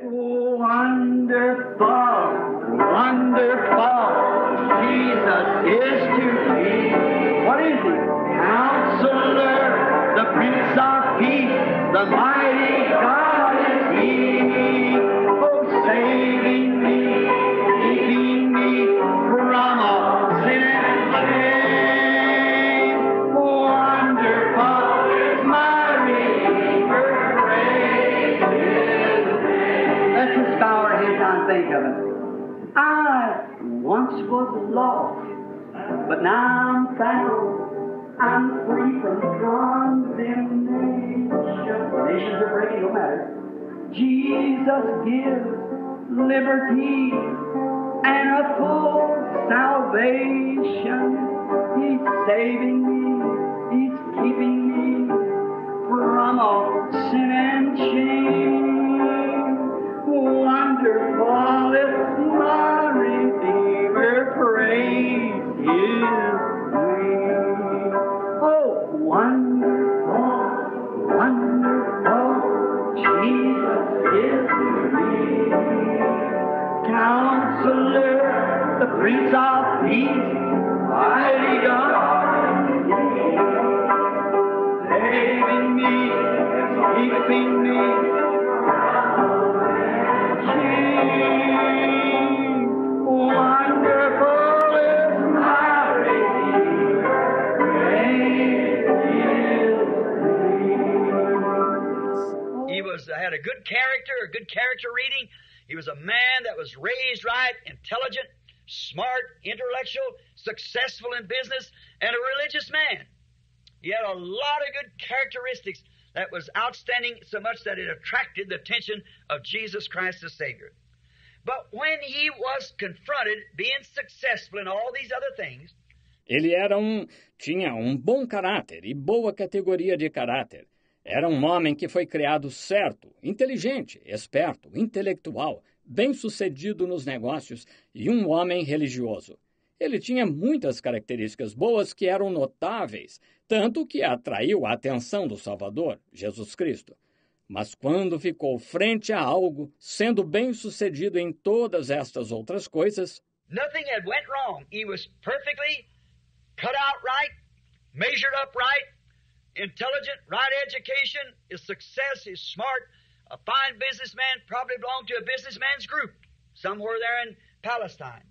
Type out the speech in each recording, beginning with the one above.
Wonderful, wonderful, Jesus is to me. What is he? Counselor, the Prince of Peace, the mighty God is he. Oh, saving me, keeping me from all sin and shame. Wonderful is my Redeemer, praise his name. Let's just bow our heads and think of it. I once was lost, but now I'm found. I'm free from condemnation. Nations are breaking, no matter. Jesus gives liberty and a full salvation. He's saving me. He's keeping me from all sin and shame. Wonderful is my Redeemer, praise His name. Oh, wonderful, wonderful, Jesus is to me. Counselor, the Prince of Peace, mighty God, saving me, keeping me. Wonderful is my Redeemer, praise His name. He had a good character reading. He was a man that was raised right, intelligent, smart, intellectual, successful in business, and a religious man. He had a lot of good characteristics that was outstanding, so much that it attracted the attention of Jesus Christ the Savior. But when he was confronted, being successful in all these other things, ele tinha bom caráter e boa categoria de caráter. Era homem que foi criado certo, inteligente, esperto, intelectual, bem-sucedido nos negócios e homem religioso. Ele tinha muitas características boas que eram notáveis, tanto que atraiu a atenção do Salvador, Jesus Cristo. Mas quando ficou frente a algo, sendo bem-sucedido em todas estas outras coisas, nothing had went wrong. He was perfectly cut out right, measured up right, intelligent, right education, his success, he's smart, a fine businessman, probably belonged to a businessman's group, somewhere there in Palestine.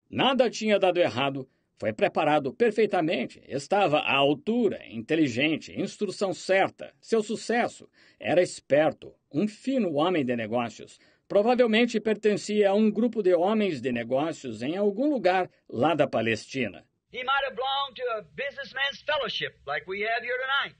Nada tinha dado errado, foi preparado perfeitamente, estava à altura, inteligente, instrução certa, seu sucesso, era esperto, fino homem de negócios. Provavelmente pertencia a grupo de homens de negócios em algum lugar lá da Palestina. He might have belonged to a businessman's fellowship like we have here tonight.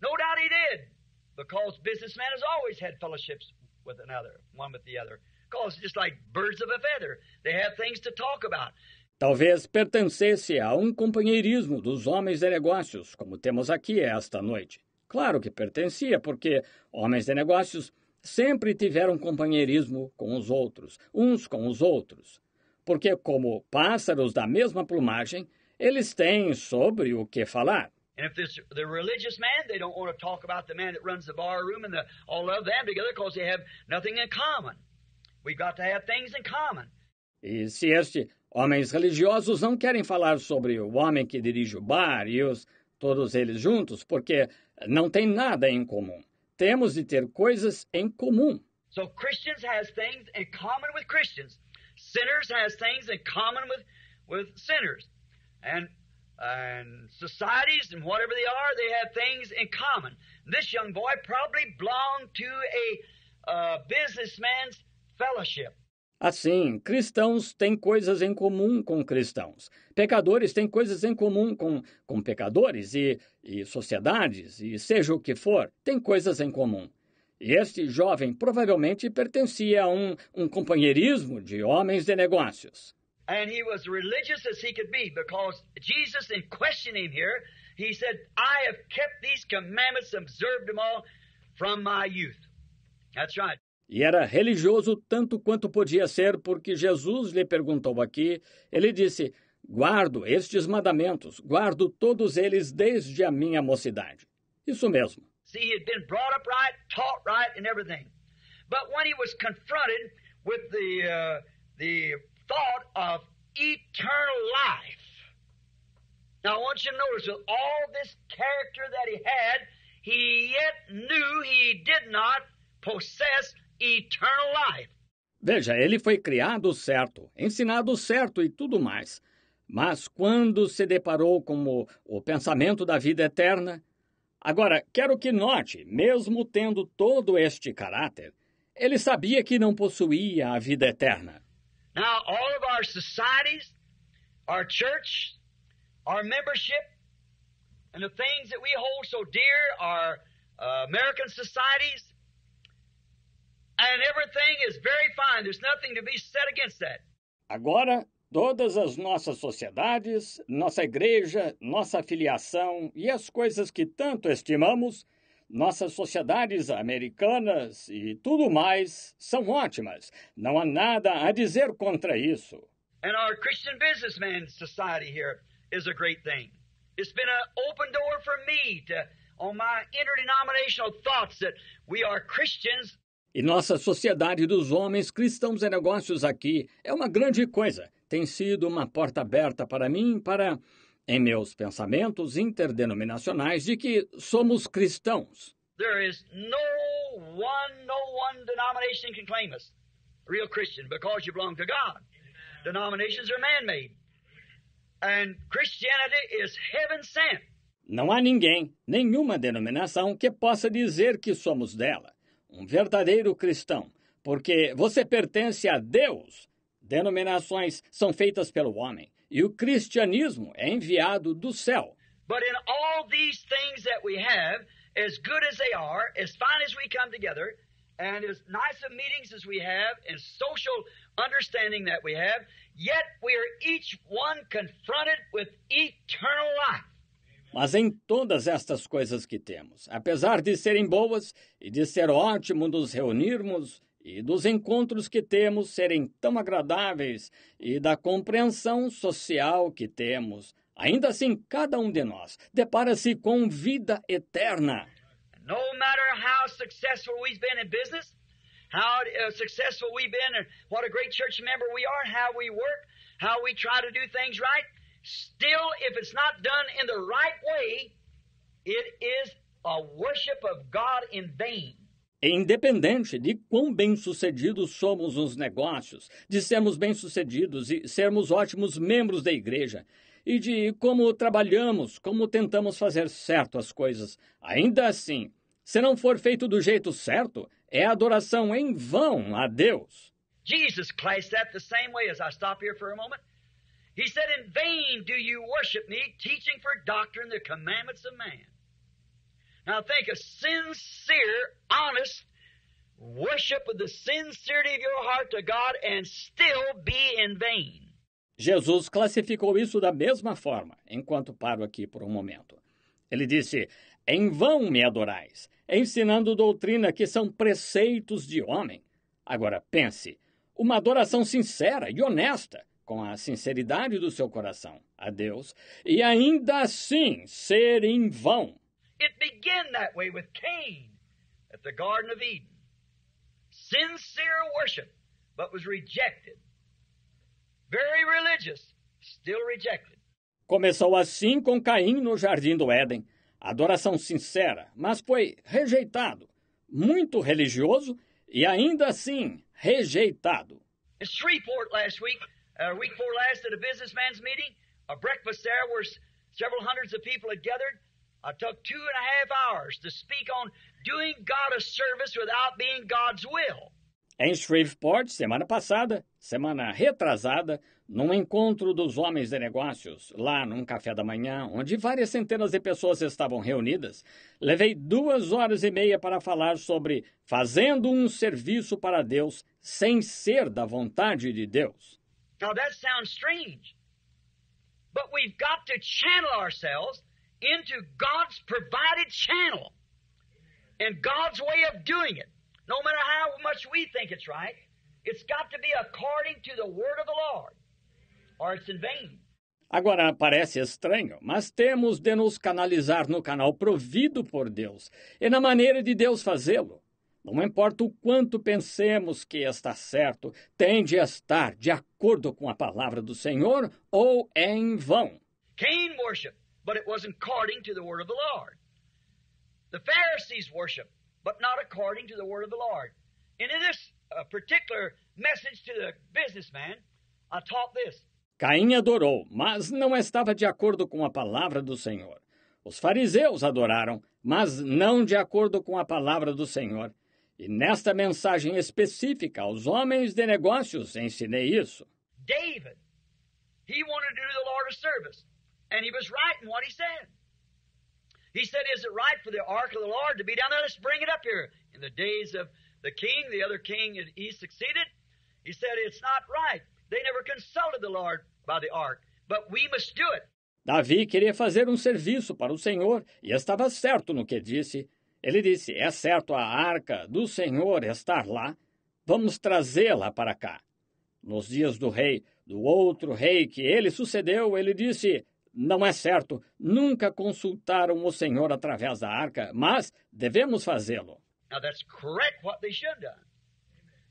No doubt he did, because businessmen has always had fellowships with another, one with the other. Because just like birds of a feather, they have things to talk about. Talvez pertencesse a companheirismo dos homens de negócios, como temos aqui esta noite. Claro que pertencia, porque homens de negócios sempre tiveram companheirismo com os outros, uns com os outros. Porque, como pássaros da mesma plumagem, eles têm sobre o que falar. And if the religious man, they don't want to talk about the man that runs the bar room and all of them together because they have nothing in common. We've got to have things in common. E se homens religiosos não querem falar sobre o homem que dirige o bar e todos eles juntos, porque não tem nada em comum. Temos de ter coisas em comum. So Christians has things in common with Christians. Sinners has things in common with sinners. And societies and whatever they are, they have things in common. This young boy probably belonged to a businessman's fellowship. Assim, cristãos têm coisas em comum com cristãos. Pecadores têm coisas em comum com pecadores e sociedades, e seja o que for, têm coisas em comum. E este jovem provavelmente pertencia a companheirismo de homens de negócios. And he was religious as he could be, because Jesus, in questioning him here, he said, I have kept these commandments, observed them all from my youth. That's right. E era religioso tanto quanto podia ser, porque Jesus lhe perguntou aqui, ele disse, guardo estes mandamentos, guardo todos eles desde a minha mocidade. Isso mesmo. See, he had been brought up right, taught right and everything. But when he was confronted with the thought of eternal life, now I want you to notice, with all this character that he had, he yet knew he did not possess eternal life. Veja, ele foi criado certo, ensinado certo e tudo mais. Mas quando se deparou com o pensamento da vida eterna... Agora, quero que note, mesmo tendo todo este caráter, ele sabia que não possuía a vida eterna. Now, all of our societies, our church, our membership, and the things that we hold so dear, our American societies, and everything is very fine. There's nothing to be said against that. Agora, todas as nossas sociedades, nossa igreja, nossa afiliação e as coisas que tanto estimamos, nossas sociedades americanas e tudo mais são ótimas. Não há nada a dizer contra isso. And our Christian Businessman Society here is a great thing. It's been an open door for me on my interdenominational thoughts that we are Christians. E nossa sociedade dos homens cristãos e negócios aqui é uma grande coisa. Tem sido uma porta aberta para mim, em meus pensamentos interdenominacionais, de que somos cristãos. There is no one denomination can claim us real Christian because you belong to God. Denominations are man-made. And Christianity is heaven-sent. Não há ninguém, nenhuma denominação que possa dizer que somos dela. Um verdadeiro cristão, porque você pertence a Deus. Denominações são feitas pelo homem, e o cristianismo é enviado do céu. But in all these things that we have, as good as they are, as fine as we come together, and as nice of meetings as we have, and social understanding that we have, yet we are each one confronted with eternal life. Mas em todas estas coisas que temos, apesar de serem boas e de ser ótimo nos reunirmos e dos encontros que temos serem tão agradáveis e da compreensão social que temos, ainda assim cada um de nós depara-se com vida eterna. No matter how successful we've been in business, how successful we've been, and what a great church member we are, how we work, how we try to do things right, still, if it's not done in the right way, it is a worship of God in vain. Independente de quão bem-sucedidos somos nos negócios, de sermos bem-sucedidos e sermos ótimos membros da igreja, e de como trabalhamos, como tentamos fazer certo as coisas, ainda assim, se não for feito do jeito certo, é adoração em vão a Deus. Jesus classed that the same way. As I stop here for a moment, he said, "In vain do you worship me, teaching for doctrine the commandments of man." Now think, a sincere, honest worship with the sincerity of your heart to God and still be in vain. Jesus classificou isso da mesma forma, enquanto paro aqui por um momento. Ele disse, em vão me adorais, ensinando doutrina que são preceitos de homem. Agora pense, uma adoração sincera e honesta, com a sinceridade do seu coração a Deus, e ainda assim ser em vão. It began that way with Cain at the Garden of Eden. Sincere worship, but was rejected. Very religious, still rejected. Começou assim com Caim no Jardim do Éden. Adoração sincera, mas foi rejeitado. Muito religioso e ainda assim rejeitado. In Shreveport last week, week before last at a businessman's meeting, a breakfast there where several hundreds of people had gathered. I took 2.5 hours to speak on doing God a service without being God's will. Em Shreveport, semana passada, semana retrasada, num encontro dos homens de negócios, lá num café da manhã, onde várias centenas de pessoas estavam reunidas, levei 2h30 para falar sobre fazendo um serviço para Deus sem ser da vontade de Deus. Now that sounds strange, but we've got to channel ourselves into God's provided channel and God's way of doing it. No matter how much we think it's right, it's got to be according to the word of the Lord, or it's in vain. Agora, parece estranho, mas temos de nos canalizar no canal provido por Deus e na maneira de Deus fazê-lo. Não importa o quanto pensemos que está certo, tem de estar de acordo com a palavra do Senhor ou é em vão. Cain worshiped, but it wasn't according to the word of the Lord. The Pharisees worshiped, but not according to the word of the Lord. And in this particular message to the businessman, I taught this. Caim adorou, mas não estava de acordo com a palavra do Senhor. Os fariseus adoraram, mas não de acordo com a palavra do Senhor. E nesta mensagem específica aos homens de negócios ensinei isso. David, he wanted to do the Lord a service, and he was right in what he said. He said, is it right for the ark of the Lord to be down there? Let's bring it up here. In the days of the king, the other king, he succeeded. He said, it's not right. They never consulted the Lord by the ark, but we must do it. Davi queria fazer um serviço para o Senhor e estava certo no que disse. Ele disse, é certo a arca do Senhor estar lá, vamos trazê-la para cá. Nos dias do outro rei que ele sucedeu, ele disse, não é certo, nunca consultaram o Senhor através da arca, mas devemos fazê-lo. Now that's correct what they should have done.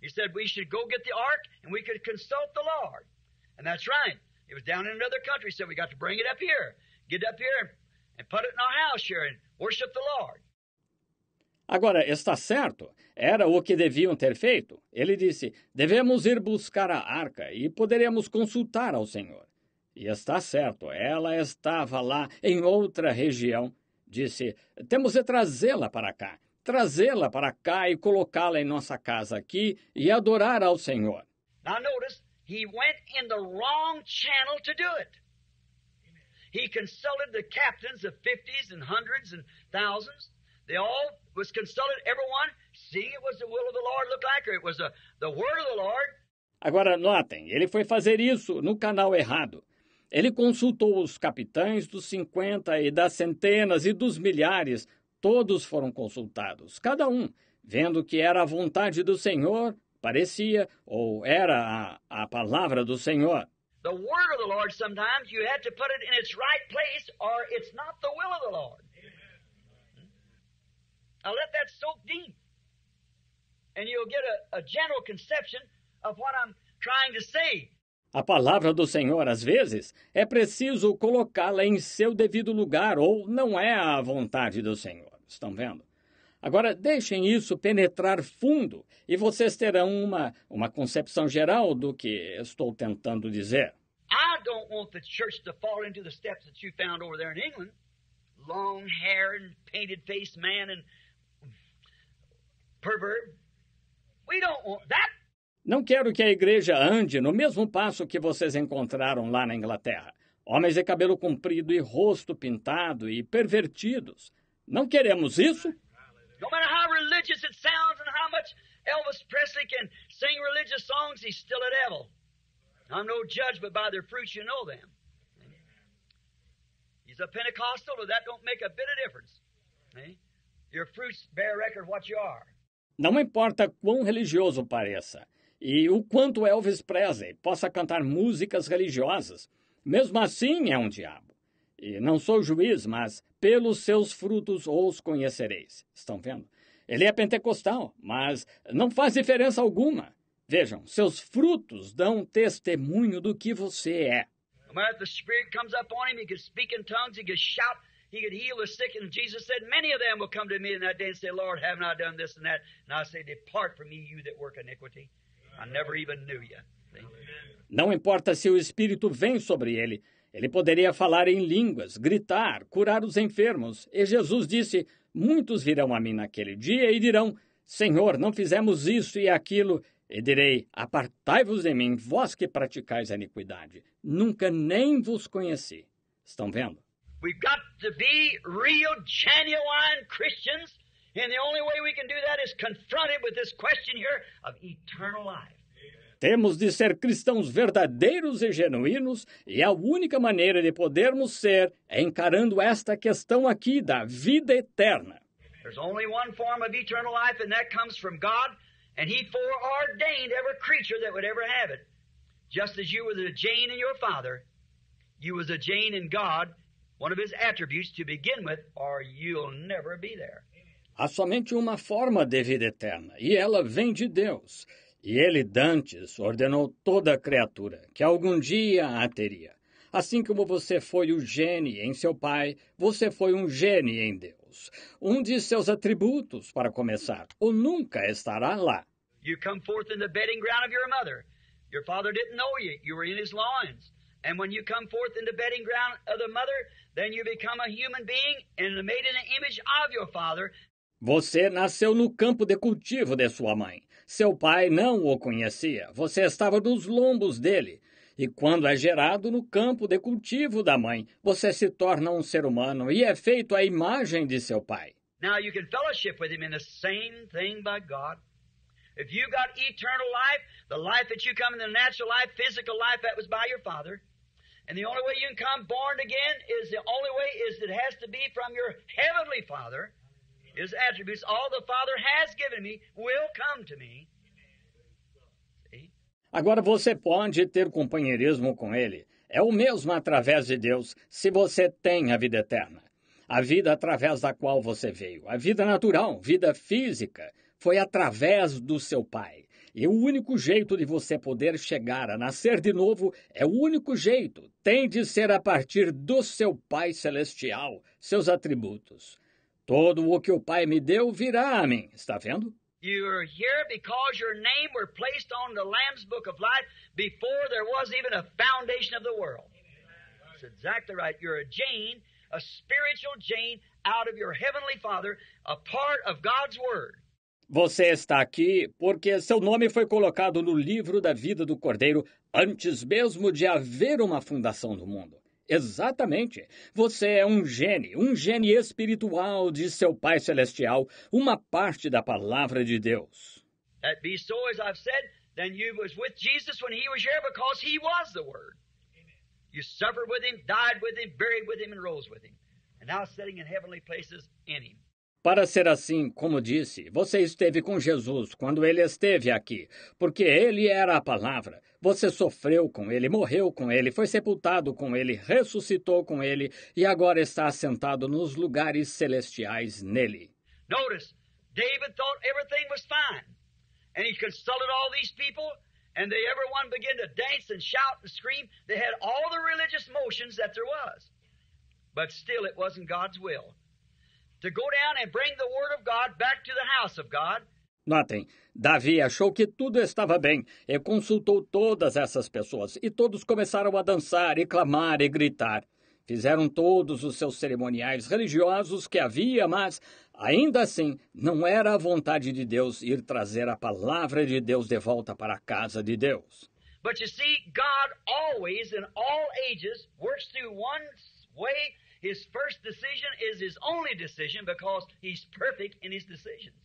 He said we should go get the ark and we could consult the Lord. And that's right. It was down in another country, so we got to bring it up here. Get up here and put it in our house here and worship the Lord. Agora, está certo, era o que deviam ter feito. Ele disse, devemos ir buscar a arca e poderemos consultar ao Senhor. E está certo, ela estava lá em outra região. Disse, temos de trazê-la para cá e colocá-la em nossa casa aqui e adorar ao Senhor. Now notice, he went in the wrong channel to do it. He consulted the captains of 50s and hundreds and thousands. They all was consulted, everyone, seeing it was the will of the Lord look like, or it was the word of the Lord. Agora, notem, ele foi fazer isso no canal errado. Ele consultou os capitães dos 50 e das centenas e dos milhares. Todos foram consultados, cada um, vendo que era a vontade do Senhor, parecia, ou era a palavra do Senhor. The word of the Lord, sometimes you have to put it in its right place, or it's not the will of the Lord. Now let that soak deep, and you'll get a general conception of what I'm trying to say. A palavra do Senhor, às vezes, é preciso colocá-la em seu devido lugar, ou não é a vontade do Senhor. Estão vendo? Agora, deixem isso penetrar fundo, e vocês terão uma concepção geral do que estou tentando dizer. I don't want the church to fall into the steps that you found over there in England. Long hair and painted-faced man and pervert. We don't want that. Não quero que a igreja ande no mesmo passo que vocês encontraram lá na Inglaterra. Homens de cabelo comprido e rosto pintado e pervertidos. Não queremos isso. No matter how religious it sounds and how much Elvis Presley can sing religious songs, he's still a devil. I'm no judge, but by their fruits you know them. He's a Pentecostal, but that don't make a bit of difference. Your fruits bear record of what you are. Não importa quão religioso pareça, e o quanto Elvis Presley possa cantar músicas religiosas, mesmo assim é um diabo. E não sou juiz, mas pelos seus frutos os conhecereis. Estão vendo? Ele é pentecostal, mas não faz diferença alguma. Vejam, seus frutos dão testemunho do que você é. No matter if the Spirit comes up on him, he could speak in tongues, he could shout, he could heal the sick. And Jesus said, many of them will come to me in that day and say, Lord, haven't I done this and that? And I say, depart from me, you that work iniquity. I never even knew you. See? Não importa se o Espírito vem sobre ele. Ele poderia falar em línguas, gritar, curar os enfermos. E Jesus disse, muitos virão a mim naquele dia e dirão, Senhor, não fizemos isso e aquilo. E direi, apartai-vos de mim, vós que praticais a iniquidade. Nunca nem vos conheci. Estão vendo? We've got to be real, genuine Christians, and the only way we can do that is confronted with this question here of eternal life. Temos de ser cristãos verdadeiros e genuínos, e a única maneira de podermos ser é encarando esta questão aqui da vida eterna. There's only one form of eternal life, and that comes from God, and He foreordained every creature that would ever have it. Just as you were the Jane in your father, you was a Jane in God, one of His attributes to begin with, or you'll never be there. Há somente uma forma de vida eterna, e ela vem de Deus. E ele dantes ordenou toda a criatura que algum dia a teria. Assim como você foi o gene em seu pai, você foi um gene em Deus. Um de seus atributos, para começar, ou nunca estará lá. You come forth in the bedding ground of your mother. Your father didn't know you. You were in his loins. And when you come forth in the bedding ground of the mother, then you become a human being and made in the image of your father. Você nasceu no campo de cultivo de sua mãe. Seu pai não o conhecia. Você estava nos lombos dele. E quando é gerado no campo de cultivo da mãe, você se torna um ser humano e é feito à imagem de seu pai. Now you can fellowship with him in the same thing by God. If you got eternal life, the life that you come in the natural life, physical life, that was by your father. And the only way you can come born again is it has to be from your heavenly Father. His attributes, all the Father has given me, will come to me. See? Agora você pode ter companheirismo com ele. É o mesmo através de Deus, se você tem a vida eterna. A vida através da qual você veio, a vida natural, vida física, foi através do seu pai. E o único jeito de você poder chegar a nascer de novo é o único jeito. Tem de ser a partir do seu Pai Celestial, seus atributos. Todo o que o Pai me deu virá a mim. Está vendo? You are here because your name were placed on the Lamb's Book of Life before there was even a foundation of the world. That's exactly right. You're a gene, a spiritual gene out of your heavenly Father, a part of God's Word. Você está aqui porque seu nome foi colocado no livro da vida do Cordeiro antes mesmo de haver uma fundação do mundo. Exatamente. Você é um gene espiritual de seu Pai Celestial, uma parte da palavra de Deus. That be so, as I've said, then you was with Jesus when he was here because he was the Word. You suffered with him, died with him, buried with him, and rose with him. And now sitting in heavenly places in him. Para ser assim, como disse, você esteve com Jesus quando ele esteve aqui, porque ele era a palavra. Você sofreu com ele, morreu com ele, foi sepultado com ele, ressuscitou com ele e agora está assentado nos lugares celestiais nele. Notice, David thought everything was fine. And he consulted all these people, and everyone began to dance and shout and scream. They had all the religious motions that there was. But still it wasn't God's will to go down and bring the Word of God back to the house of God. Notem, Davi achou que tudo estava bem e consultou todas essas pessoas, e todos começaram a dançar e clamar e gritar. Fizeram todos os seus cerimoniais religiosos que havia, mas, ainda assim, não era a vontade de Deus ir trazer a palavra de Deus de volta para a casa de Deus. But you see, God always, in all ages, works through one way. His first decision is his only decision because he's perfect in his decisions.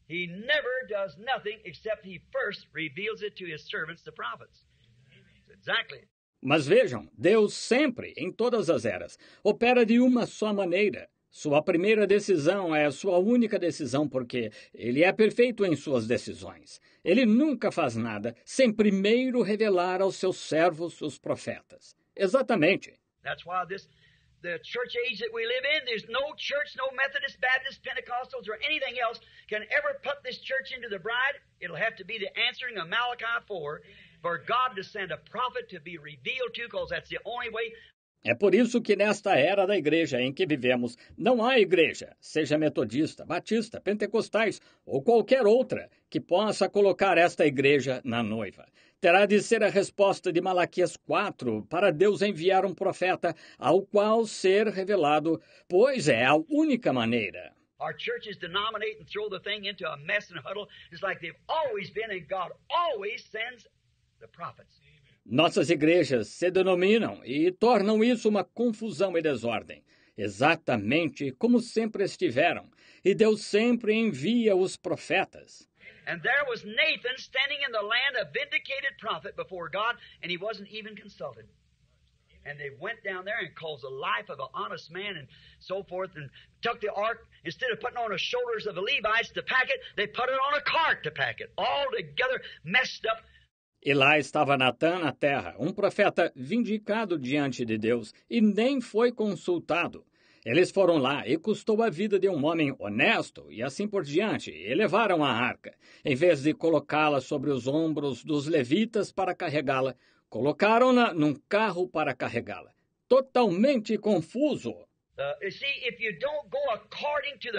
He never does nothing except he first reveals it to his servants, the prophets. Exactly. Mas vejam, Deus sempre, em todas as eras, opera de uma só maneira. Sua primeira decisão é a sua única decisão porque ele é perfeito em suas decisões. Ele nunca faz nada sem primeiro revelar aos seus servos, os profetas. Exatamente. That's why the church age that we live in, there's no church, no Methodist, Baptist, Pentecostals, or anything else can ever put this church into the bride. It'll have to be the answering of Malachi 4 for God to send a prophet to be revealed to, because that's the only way. É por isso que nesta era da igreja em que vivemos, não há igreja, seja metodista, batista, pentecostais ou qualquer outra, que possa colocar esta igreja na noiva. Terá de ser a resposta de Malaquias 4 para Deus enviar um profeta ao qual ser revelado, pois é a única maneira. Our churches denominate and throw the thing into a mess and huddle, just like they've always been, and God always sends the prophets. Nossas igrejas se denominam e tornam isso uma confusão e desordem, exatamente como sempre estiveram, e Deus sempre envia os profetas. And there was Nathan standing in the land, a vindicated prophet before God, and he wasn't even consulted. And they went down there and caused the life of an honest man and so forth, and took the ark, instead of putting on the shoulders of the Levites to pack it, they put it on a cart to pack it, all together messed up. E lá estava Natã na terra, um profeta vindicado diante de Deus, e nem foi consultado. Eles foram lá e custou a vida de um homem honesto e assim por diante, e levaram a arca. Em vez de colocá-la sobre os ombros dos levitas para carregá-la, colocaram-na num carro para carregá-la. Totalmente confuso. You see, if you don't go according to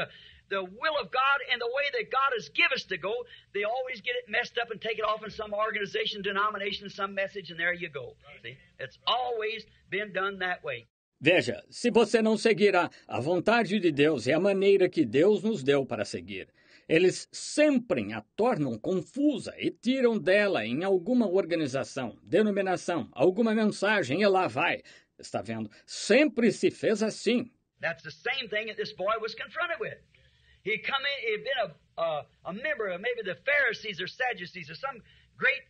the will of God and the way that God has given us to go, they always get it messed up and take it off in some organization, denomination, some message, and there you go. See, it's always been done that way. Veja, se você não seguir a vontade de Deus e a maneira que Deus nos deu para seguir, eles sempre a tornam confusa e tiram dela em alguma organização, denominação, alguma mensagem e lá vai. Está vendo? Sempre se fez assim. That's the same thing that this boy was confronted with. He'd come in, he'd been a member of maybe the Pharisees or Sadducees or some great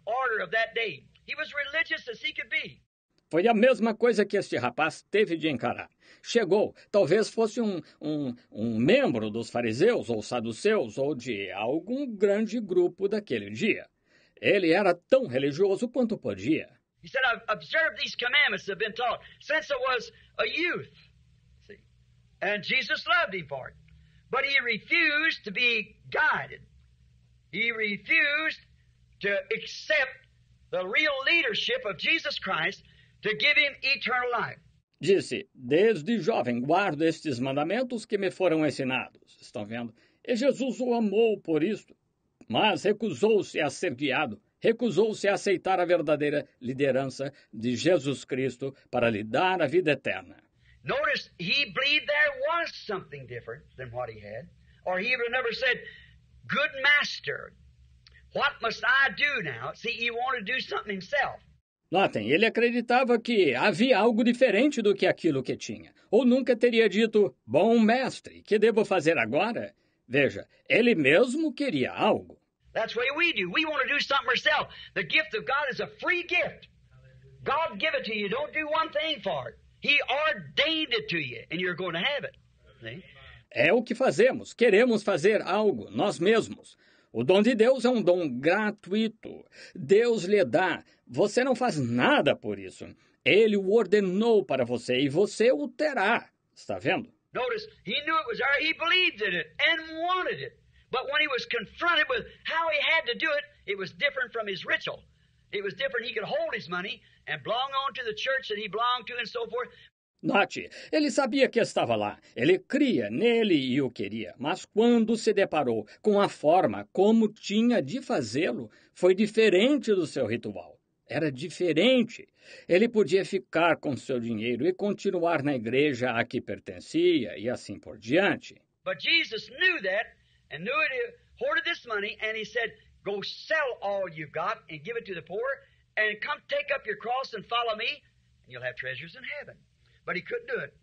order of that day. He was religious as he could be. Foi a mesma coisa que este rapaz teve de encarar. Chegou, talvez fosse um membro dos fariseus ou saduceus ou de algum grande grupo daquele dia. Ele era tão religioso quanto podia. He said, I've observed these commandments that have been taught since I was a youth. See? And Jesus loved him for it. But he refused to be guided. He refused to accept the real leadership of Jesus Christ to give him eternal life. Disse, desde jovem guardo estes mandamentos que me foram ensinados. Estão vendo? E Jesus o amou por isto, mas recusou-se a ser guiado, recusou-se a aceitar a verdadeira liderança de Jesus Cristo para lhe dar a vida eterna. Notice, he believed there was something different than what he had, or he would have never said, good master, what must I do now? See, he wanted to do something himself. Notem, ele acreditava que havia algo diferente do que aquilo que tinha. Ou nunca teria dito, bom mestre, que devo fazer agora? Veja, ele mesmo queria algo. That's the way we do. We want to do something ourselves. The gift of God is a free gift. God give it to you. Don't do one thing for it. He ordained it to you, and you're going to have it. See? É o que fazemos. Queremos fazer algo, nós mesmos. O dom de Deus é um dom gratuito. Deus lhe dá. Você não faz nada por isso. Ele o ordenou para você e você o terá. Está vendo? Notice, he knew it was there. He believed in it and wanted it. But when he was confronted with how he had to do it, it was different from his ritual. It was different. He could hold his money and belong on to the church that he belonged to and so forth. Note, ele sabia que estava lá, ele cria nele e o queria, mas quando se deparou com a forma como tinha de fazê-lo, foi diferente do seu ritual. Era diferente. Ele podia ficar com seu dinheiro e continuar na igreja a que pertencia e assim por diante. But Jesus knew that and knew it. He hoarded this money and he said, go sell all you've got and give it to the poor and come take up your cross and follow me and you'll have treasures in heaven. But he couldn't do it.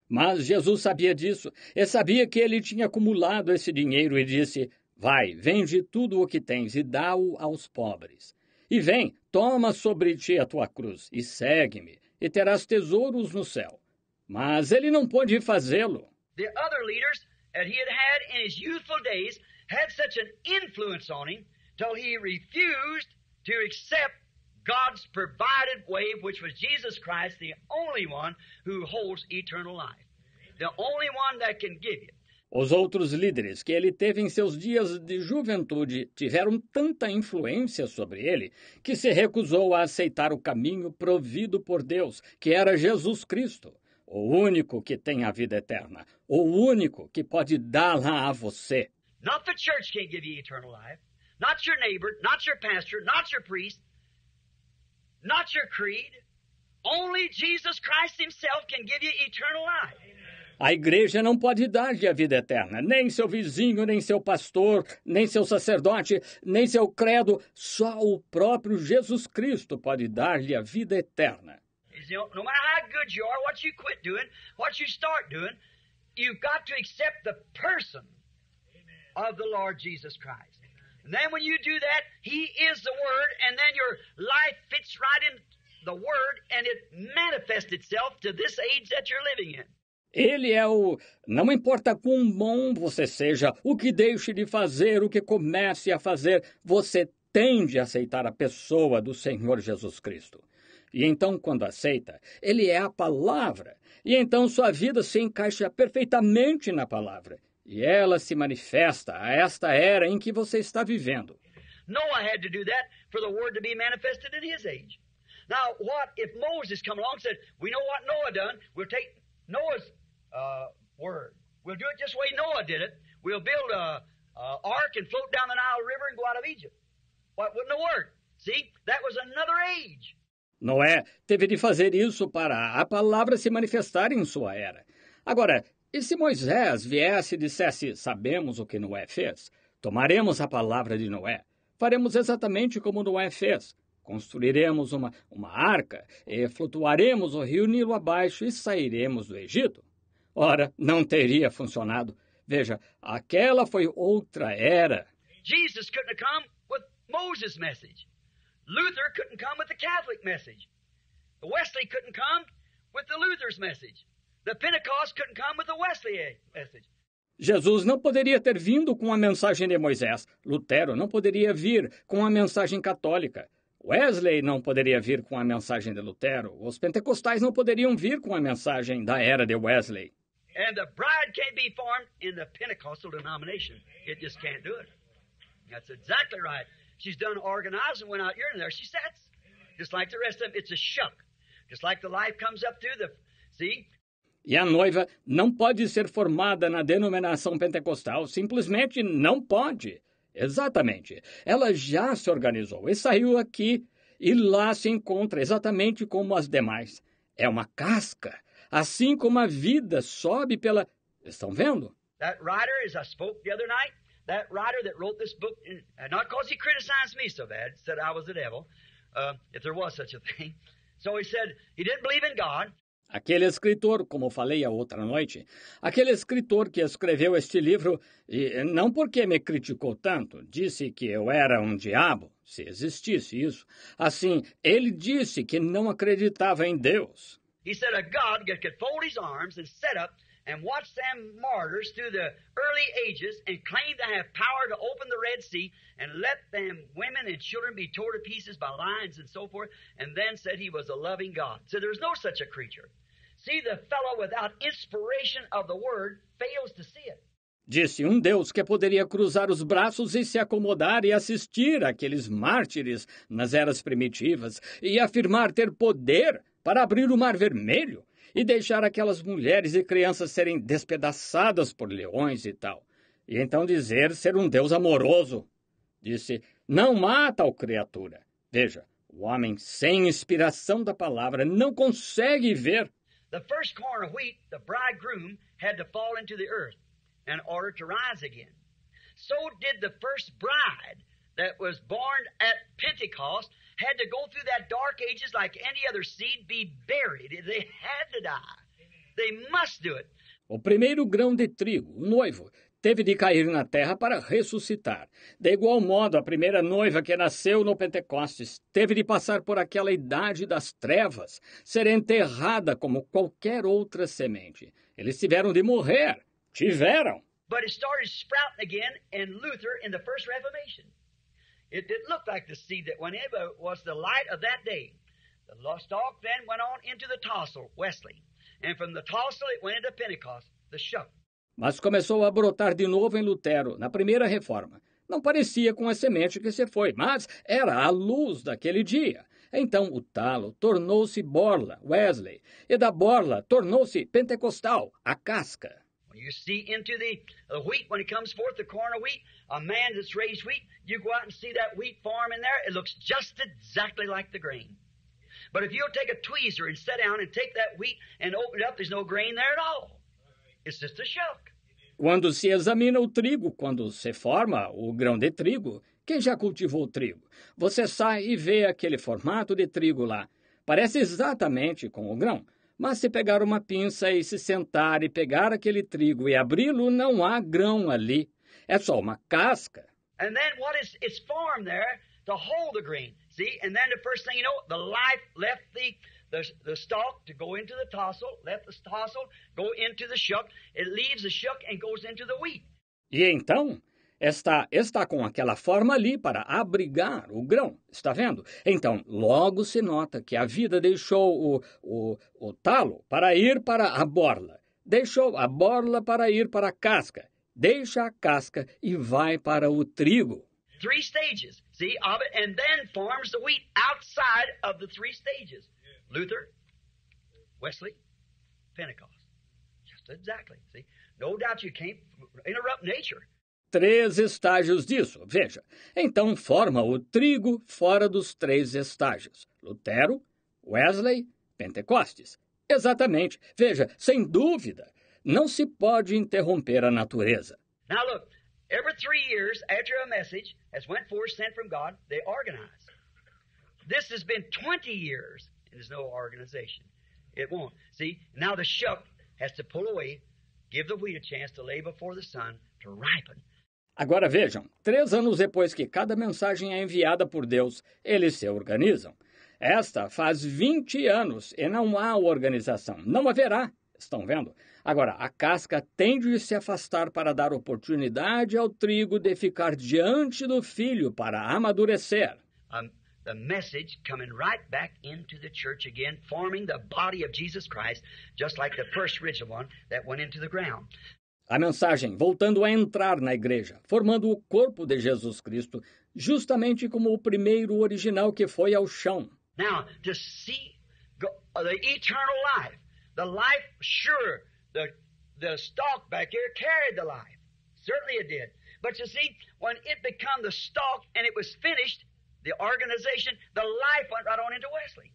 Mas Jesus sabia disso e sabia que ele tinha acumulado esse dinheiro e disse, vai, vende tudo o que tens e dá-o aos pobres. E vem, toma sobre ti a tua cruz e segue-me e terás tesouros no céu. Mas ele não pôde fazê-lo. The other leaders that he had in his youthful days had such an influence on him till he refused to accept God's provided way, which was Jesus Christ, the only one who holds eternal life. The only one that can give you. Os outros líderes que ele teve em seus dias de juventude tiveram tanta influência sobre ele que se recusou a aceitar o caminho provido por Deus, que era Jesus Cristo, o único que tem a vida eterna, o único que pode dá-la a você. Not the church can't give you eternal life, not your neighbor, not your pastor, not your priest, not your creed. Only Jesus Christ himself can give you eternal life. A igreja não pode dar-lhe a vida eterna, nem seu vizinho, nem seu pastor, nem seu sacerdote, nem seu credo. Só o próprio Jesus Cristo pode dar-lhe a vida eterna. No matter how good you are, what you quit doing, what you start doing, you've got to accept the person of the Lord Jesus Christ. And then when you do that, He is the Word, and then your life fits right in the Word, and it manifests itself to this age that you're living in. Ele é o... Não importa quão bom você seja, o que deixe de fazer, o que comece a fazer, você tem de aceitar a pessoa do Senhor Jesus Cristo. E então, quando aceita, ele é a palavra. E então sua vida se encaixa perfeitamente na palavra. E ela se manifesta a esta era em que você está vivendo. Noah had to do that for the word to be manifested in his age. Now, what if Moses come along and said, we know what Noah done, we'll take Noah's word. We'll do it just the way Noah did it. We'll build a ark and float down the Nile River and go out of Egypt. What wouldn't have worked? See, that was another age. Noé teve de fazer isso para a palavra se manifestar em sua era. Agora, e se Moisés viesse e dissesse, sabemos o que Noé fez? Tomaremos a palavra de Noé. Faremos exatamente como Noé fez. Construiremos uma arca e flutuaremos o rio Nilo abaixo e sairemos do Egito. Ora, não teria funcionado. Veja, aquela foi outra era. Jesus couldn't have come with Moses' message. Luther couldn't come with the Catholic message. Wesley couldn't come with the Luther's message. The Pentecost couldn't come with the Wesley message. Jesus não poderia ter vindo com a mensagem de Moisés. Lutero não poderia vir com a mensagem católica. Wesley não poderia vir com a mensagem de Lutero. Os pentecostais não poderiam vir com a mensagem da era de Wesley. And the bride can't be formed in the Pentecostal denomination. It just can't do it. That's exactly right. She's done organized and went out here and there she sits. Just like the rest of them, it's a shuck. Just like the life comes up through the... See? E a noiva não pode ser formada na denominação pentecostal. Simplesmente não pode. Exatamente. Ela já se organizou e saiu aqui. E lá se encontra exatamente como as demais. É uma casca. Assim como a vida sobe pela... Estão vendo? That writer, as I spoke the other night, that writer that wrote this book, not because he criticized me so bad, said I was the devil, if there was such a thing. So he said he didn't believe in God. Aquele escritor, como falei a outra noite, aquele escritor que escreveu este livro, e não porque me criticou tanto, disse que eu era um diabo, se existisse isso. Assim, ele disse que não acreditava em Deus. He said a God that could fold his arms and set up and watch them martyrs through the early ages and claim to have power to open the Red Sea and let them women and children be torn to pieces by lions and so forth, and then said he was a loving God. So there's no such a creature. See, the fellow without inspiration of the word fails to see it. Disse um Deus que poderia cruzar os braços e se acomodar e assistir àqueles mártires nas eras primitivas e afirmar ter poder para abrir o Mar Vermelho e deixar aquelas mulheres e crianças serem despedaçadas por leões e tal. E então dizer ser um Deus amoroso. Disse, não mata a criatura. Veja, o homem sem inspiração da palavra não consegue ver. The first corn of wheat, the bridegroom had to fall into the earth in order to rise again. So did the first bride that was born at Pentecost had to go through that dark ages like any other seed, be buried. They had to die. They must do it. O primeiro grão de trigo, o noivo, teve de cair na terra para ressuscitar. De igual modo, a primeira noiva que nasceu no Pentecostes teve de passar por aquela idade das trevas, ser enterrada como qualquer outra semente. Eles tiveram de morrer. Tiveram. But it started sprouting again in Luther in the first Reformation. It didn't look like the seed that went in, but it was the light of that day. The stalk then went on into the tassel, Wesley. And from the tassel it went into Pentecost, the shuck. Mas começou a brotar de novo em Lutero, na primeira reforma. Não parecia com a semente que se foi, mas era a luz daquele dia. Então o talo tornou-se borla, Wesley, e da borla tornou-se pentecostal, a casca. You see into the wheat, when it comes forth, the corn of wheat, a man that's raised wheat, you go out and see that wheat farm in there, it looks just exactly like the grain. But if you'll take a tweezer and sit down and take that wheat and open it up, there's no grain there at all. It's just a shuck. Quando se examina o trigo, quando se forma o grão de trigo, quem já cultivou trigo? Você sai e vê aquele formato de trigo lá. Parece exatamente com o grão. Mas se pegar uma pinça e se sentar e pegar aquele trigo e abri-lo, não há grão ali. É só uma casca. And then what is it's formed there to hold the grain. See? And then the first thing you know, the life left the stalk to go into the tassel, left the tassel, go into the shuck. It leaves the shuck and goes into the wheat. E então, está com aquela forma ali para abrigar o grão, está vendo? Então, logo se nota que a vida deixou o talo para ir para a borla, deixou a borla para ir para a casca, deixa a casca e vai para o trigo. 3 stages, see, of it, and then forms the wheat outside of the 3 stages. Luther, Wesley, Pentecost. Just exactly, see. No doubt you can't interrupt nature. 3 estágios disso, veja. Então forma o trigo fora dos 3 estágios. Lutero, Wesley, Pentecostes. Exatamente. Veja, sem dúvida, não se pode interromper a natureza. Now look, every 3 years after a message has went forth sent from God, they organize. This has been 20 years and there's no organization. It won't. See, now the shuck has to pull away, give the wheat a chance to lay before the sun to ripen. Agora vejam, 3 anos depois que cada mensagem é enviada por Deus, eles se organizam. Esta faz 20 anos e não há organização. Não haverá. Estão vendo? Agora, a casca tem de se afastar para dar oportunidade ao trigo de ficar diante do filho para amadurecer. The message coming right back into the church again, forming the body of Jesus Christ, just like the first original one that went into the ground. A mensagem voltando a entrar na igreja, formando o corpo de Jesus Cristo, justamente como o primeiro original que foi ao chão. Now, to see the eternal life, the life, sure, the stalk back here carried the life. Certainly it did. But you see, when it became the stalk and it was finished, the organization, the life went right on into Wesley.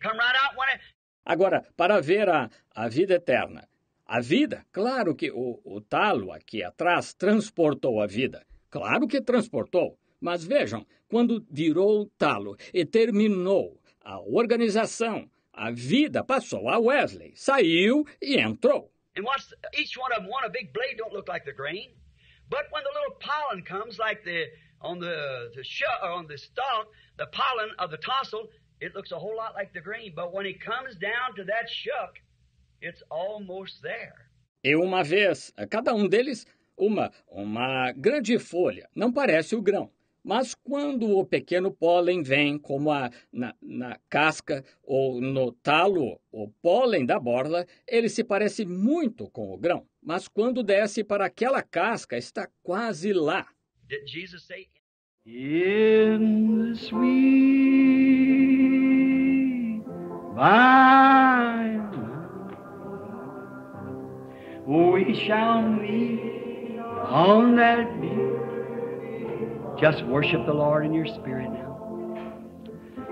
Come right out when it... Agora, para ver a vida eterna. A vida, claro que o talo aqui atrás transportou a vida. Claro que transportou. Mas vejam, quando virou o talo e terminou a organização, a vida passou a Wesley, saiu e entrou. And watch, each one of them, a big blade don't look like the grain. But when the little pollen comes like on the stalk, the pollen of the tassel, it looks a whole lot like the grain. But when it comes down to that shuck, it's almost there. E uma vez, cada um deles, uma grande folha, não parece o grão. Mas quando o pequeno pólen vem, como na casca ou no talo, o pólen da borla, ele se parece muito com o grão. Mas quando desce para aquela casca, está quase lá. Did Jesus say, in the sweet vine, we shall meet on that beach. Just worship the Lord in your spirit now.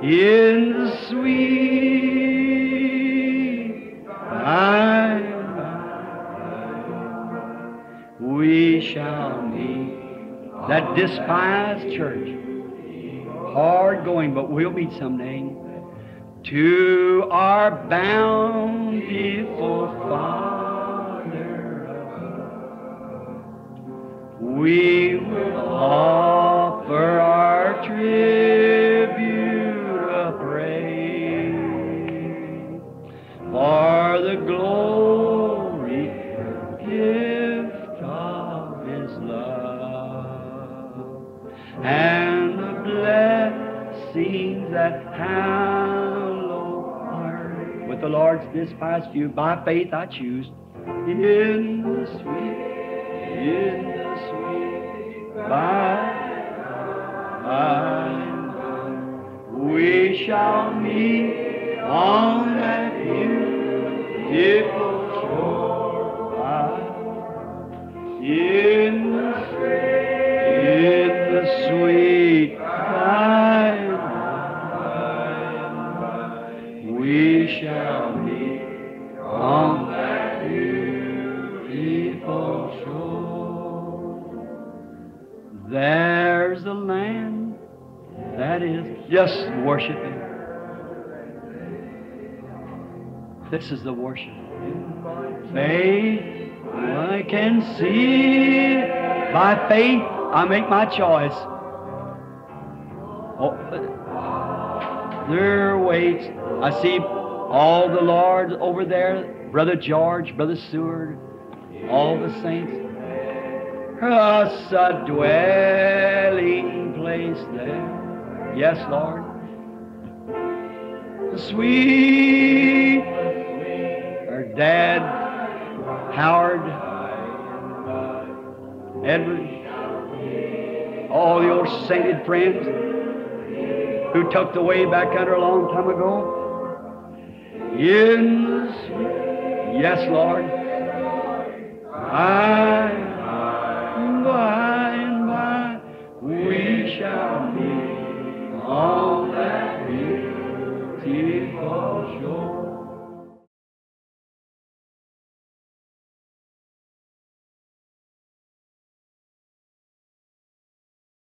In the sweet vine, we shall meet. That despised church, hard going, but we'll meet someday. To our bountiful Father, we will offer our tribute of praise for the glory gift of His love and the blessings that hallow our. With the Lord's despised few, by faith I choose in the sweet by we shall meet on that beautiful shore in the sweet by we shall meet on that beautiful shore. There's a land that is just worshiping. This is the worship. Faith, I can see. By faith, I make my choice. Oh, there waits. I see all the Lords over there, Brother George, Brother Seward, all the saints. us a dwelling place there. Yes, Lord. Sweet, our Dad, Howard, Edward, all your sainted friends who took the way back under a long time ago. In the sweet, yes, Lord. By and by we shall be